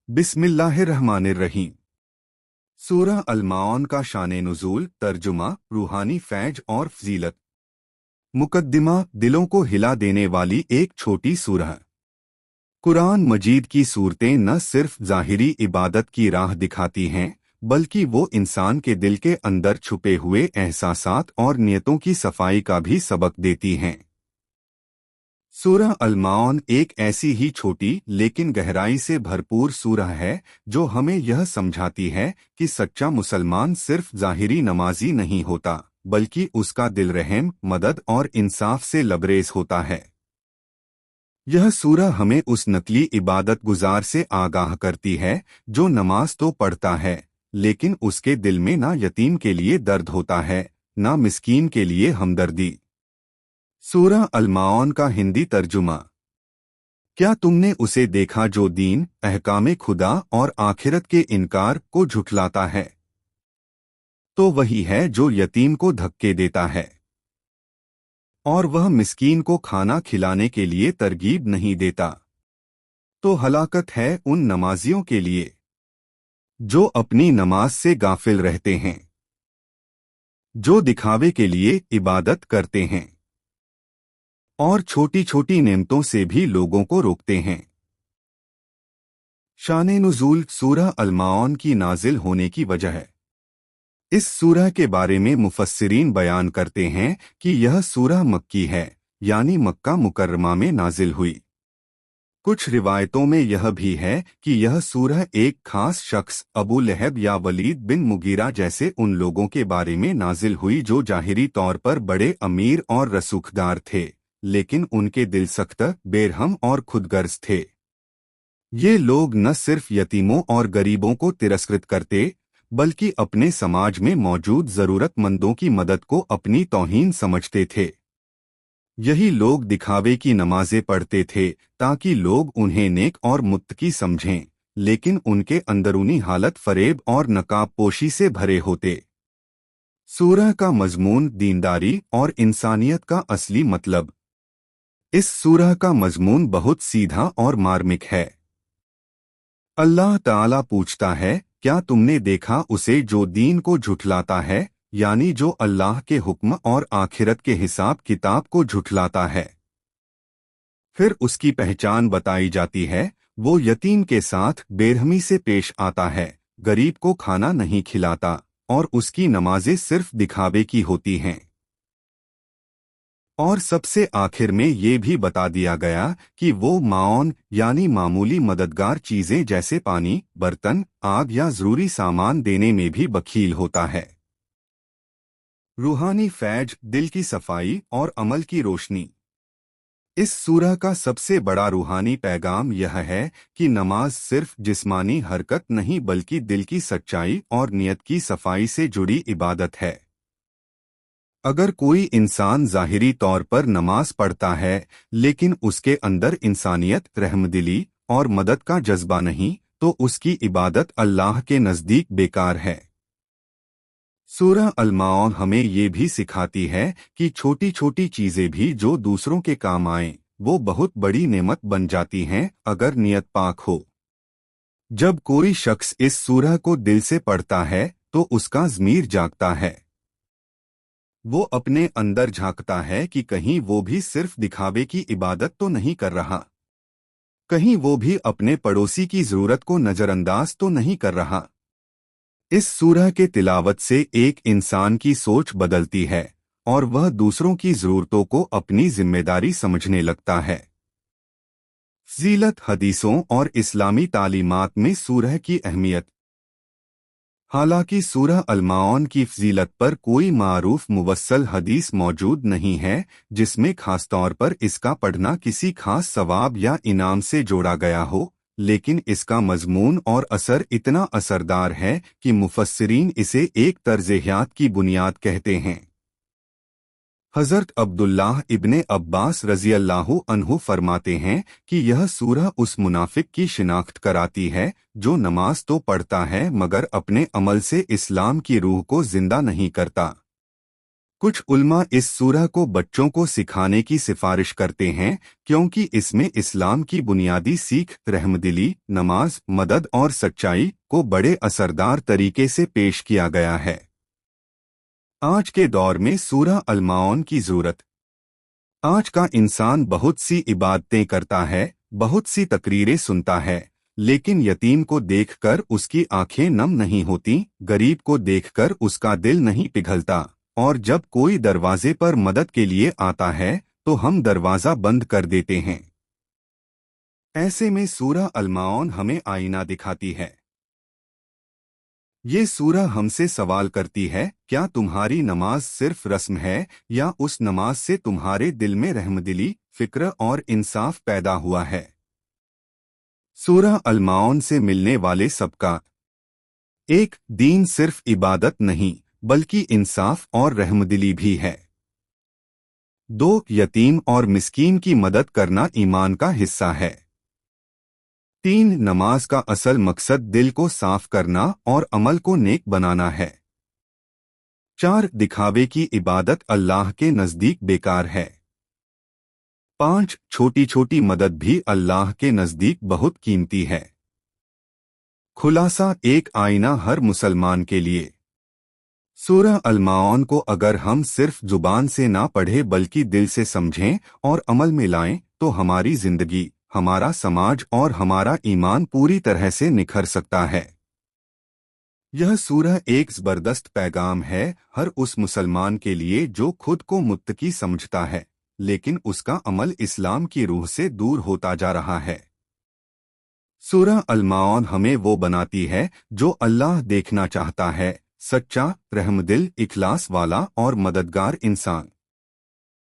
बिस्मिल्लाहिर्रहमानिर्रहीम। सूरह अल-माऊन का शान नुज़ूल, तर्जुमा, रूहानी फैज और फजीलत। मुकद्दिमा, दिलों को हिला देने वाली एक छोटी सूरह। कुरान मजीद की सूरतें न सिर्फ ज़ाहिरी इबादत की राह दिखाती हैं, बल्कि वो इंसान के दिल के अंदर छुपे हुए एहसासात और नियतों की सफाई का भी सबक देती हैं। सूरह अल-माऊन एक ऐसी ही छोटी लेकिन गहराई से भरपूर सूरह है जो हमें यह समझाती है कि सच्चा मुसलमान सिर्फ ज़ाहिरी नमाजी नहीं होता, बल्कि उसका दिल रहम, मदद और इंसाफ से लबरेज होता है। यह सूरह हमें उस नकली इबादत गुजार से आगाह करती है जो नमाज तो पढ़ता है, लेकिन उसके दिल में ना यतीम के लिए दर्द होता है, ना मिस्कीन के लिए हमदर्दी। सूरह अल-माऊन का हिंदी तर्जुमा। क्या तुमने उसे देखा जो दीन, अहकामे खुदा और आखिरत के इनकार को झुठलाता है? तो वही है जो यतीम को धक्के देता है और वह मिस्कीन को खाना खिलाने के लिए तरगीब नहीं देता। तो हलाकत है उन नमाजियों के लिए जो अपनी नमाज से गाफिल रहते हैं, जो दिखावे के लिए इबादत करते हैं और छोटी छोटी नेमतों से भी लोगों को रोकते हैं। शान नुज़ूल, सूरह अल-माऊन की नाजिल होने की वजह है। इस सूरह के बारे में मुफस्सिरीन बयान करते हैं कि यह सूरह मक्की है, यानी मक्का मुकर्रमा में नाजिल हुई। कुछ रिवायतों में यह भी है कि यह सूरह एक खास शख्स अबू लहब या वलीद बिन मुगीरा जैसे उन लोगों के बारे में नाजिल हुई जो जाहिरी तौर पर बड़े अमीर और रसूखदार थे, लेकिन उनके दिल सख्त, बेरहम और खुदगर्ज थे। ये लोग न सिर्फ यतीमों और गरीबों को तिरस्कृत करते, बल्कि अपने समाज में मौजूद ज़रूरतमंदों की मदद को अपनी तौहीन समझते थे। यही लोग दिखावे की नमाजें पढ़ते थे ताकि लोग उन्हें नेक और मुत्तकी समझें, लेकिन उनके अंदरूनी हालत फरेब और नकाबपोशी से भरे होते। सूरह का मजमून दीनदारी और इंसानियत का असली मतलब। इस सूरह का मजमून बहुत सीधा और मार्मिक है। अल्लाह ताला पूछता है, क्या तुमने देखा उसे जो दीन को झुठलाता है, यानी जो अल्लाह के हुक्म और आखिरत के हिसाब किताब को झुठलाता है। फिर उसकी पहचान बताई जाती है, वो यतीम के साथ बेरहमी से पेश आता है, गरीब को खाना नहीं खिलाता और उसकी नमाजें सिर्फ दिखावे की होती हैं। और सबसे आखिर में ये भी बता दिया गया कि वो माओन यानी मामूली मददगार चीजें जैसे पानी, बर्तन, आग या जरूरी सामान देने में भी बखील होता है। रूहानी फैज, दिल की सफाई और अमल की रोशनी। इस सूरह का सबसे बड़ा रूहानी पैगाम यह है कि नमाज सिर्फ जिस्मानी हरकत नहीं बल्कि दिल की सच्चाई और नियत की सफाई से जुड़ी इबादत है। अगर कोई इंसान ज़ाहिरी तौर पर नमाज पढ़ता है लेकिन उसके अंदर इंसानियत, रहमदिली और मदद का जज्बा नहीं, तो उसकी इबादत अल्लाह के नज़दीक बेकार है। सूरह अल-माऊन हमें ये भी सिखाती है कि छोटी छोटी चीज़ें भी जो दूसरों के काम आएं, वो बहुत बड़ी नेमत बन जाती हैं अगर नियत पाक हो। जब कोई शख्स इस सूरह को दिल से पढ़ता है तो उसका ज़मीर जागता है। वो अपने अंदर झांकता है कि कहीं वो भी सिर्फ दिखावे की इबादत तो नहीं कर रहा, कहीं वो भी अपने पड़ोसी की जरूरत को नजरअंदाज तो नहीं कर रहा। इस सूरह के तिलावत से एक इंसान की सोच बदलती है और वह दूसरों की जरूरतों को अपनी जिम्मेदारी समझने लगता है। फजीलत, हदीसों और इस्लामी तालीमात में सूरह की अहमियत। हालांकि सूरह अल-माऊन की फजीलत पर कोई मारूफ मुवस्सल हदीस मौजूद नहीं है जिसमें खासतौर पर इसका पढ़ना किसी खास सवाब या इनाम से जोड़ा गया हो, लेकिन इसका मजमून और असर इतना असरदार है कि मुफस्सिरीन इसे एक तर्ज़-ए-हयात की बुनियाद कहते हैं। हज़रत अब्दुल्लाह इब्ने अब्बास रज़ियल्लाहु अन्हु फरमाते हैं कि यह सूरह उस मुनाफिक की शिनाख्त कराती है जो नमाज तो पढ़ता है मगर अपने अमल से इस्लाम की रूह को जिंदा नहीं करता। कुछ उल्मा इस सूरह को बच्चों को सिखाने की सिफारिश करते हैं क्योंकि इसमें इस्लाम की बुनियादी सीख रहमदिली, नमाज, मदद और सच्चाई को बड़े असरदार तरीके से पेश किया गया है। आज के दौर में सूरह अल माऊन की जरूरत। आज का इंसान बहुत सी इबादतें करता है, बहुत सी तकरीरें सुनता है, लेकिन यतीम को देखकर उसकी आंखें नम नहीं होती, गरीब को देखकर उसका दिल नहीं पिघलता, और जब कोई दरवाजे पर मदद के लिए आता है तो हम दरवाजा बंद कर देते हैं। ऐसे में सूरह अल माऊन हमें आईना दिखाती है। ये सूरह हमसे सवाल करती है, क्या तुम्हारी नमाज सिर्फ रस्म है या उस नमाज से तुम्हारे दिल में रहमदिली, फिक्र और इंसाफ पैदा हुआ है। सूरह अल माऊन से मिलने वाले सबका। एक, दीन सिर्फ इबादत नहीं बल्कि इंसाफ और रहमदिली भी है। 2, यतीम और मिस्कीन की मदद करना ईमान का हिस्सा है। 3, नमाज का असल मकसद दिल को साफ करना और अमल को नेक बनाना है। 4, दिखावे की इबादत अल्लाह के नज़दीक बेकार है। 5, छोटी छोटी मदद भी अल्लाह के नज़दीक बहुत कीमती है। खुलासा, एक आईना हर मुसलमान के लिए। सूरह अल माऊन को अगर हम सिर्फ जुबान से ना पढ़े बल्कि दिल से समझें और अमल में लाएं तो हमारी जिंदगी, हमारा समाज और हमारा ईमान पूरी तरह से निखर सकता है। यह सूरह एक जबरदस्त पैगाम है हर उस मुसलमान के लिए जो खुद को मुत्तकी समझता है लेकिन उसका अमल इस्लाम की रूह से दूर होता जा रहा है। सूरह अल माऊन हमें वो बनाती है जो अल्लाह देखना चाहता है, सच्चा, रहमदिल, इखलास वाला और मददगार इंसान।